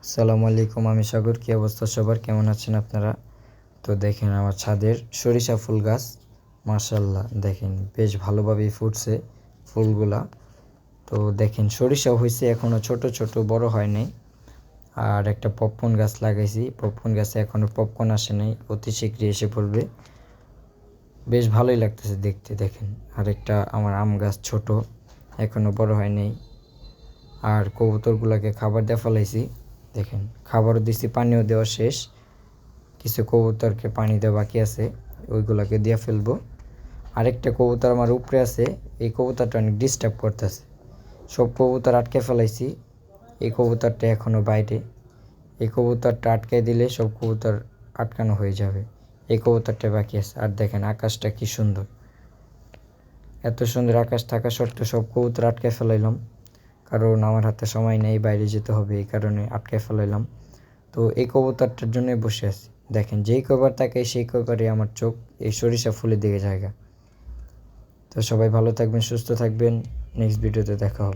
আসসালামু আলাইকুম, আমি সাগর। কী অবস্থা সবার, কেমন আছেন আপনারা? তো দেখেন আমার ছাদের সরিষা ফুল গাছ, মাশাআল্লাহ দেখেন বেশ ভালোভাবেই ফুটছে ফুলগুলা। তো দেখেন সরিষাও হয়েছে, এখনও ছোট ছোট, বড় হয় নাই। আর একটা পপকর্ন গাছ লাগাইছি, পপকর্ন গাছে এখনও পপকর্ন আসে নাই, অতি শীঘ্রই এসে পড়বে। বেশ ভালোই লাগতেছে দেখতে। দেখেন আর একটা আমার আম গাছ ছোট, এখনও বড় হয় নাই। আর কবুতরগুলোকে খাবার দিয়ে ফেলাইছি, দেখেন খাবারও দিছি, পানিও দেওয়া শেষ। কিছু কবুতরকে পানি দেওয়া বাকি আছে, ওইগুলোকে দিয়ে ফেলবো। আরেকটা কবুতর আমার উপরে আছে, এই কবুতরটা অনেক ডিস্টার্ব করতেছে। সব কবুতর আটকে ফেলাইছি, এই কবুতরটা এখনও বাইরে। এই কবুতরটা আটকে দিলে সব কবুতর আটকানো হয়ে যাবে। এই কবুতরটা বাকি আছে। আর দেখেন আকাশটা কি সুন্দর, এত সুন্দর আকাশ থাকা সত্ত্বেও সব কবুতর আটকে ফেলাইলাম, কারণ আমার হাতে সময় নেই, বাইরে যেতে হবে, এই কারণে আটকে ফেলাইলাম। তো এই কবুতরটার জন্যই বসে আছি। দেখেন যেই কবার তাকাই সেই কবারে আমার চোখ এই সরিষা ফুলের দিকে জায়গা। তো সবাই ভালো থাকবেন, সুস্থ থাকবেন, নেক্সট ভিডিওতে দেখা হবে।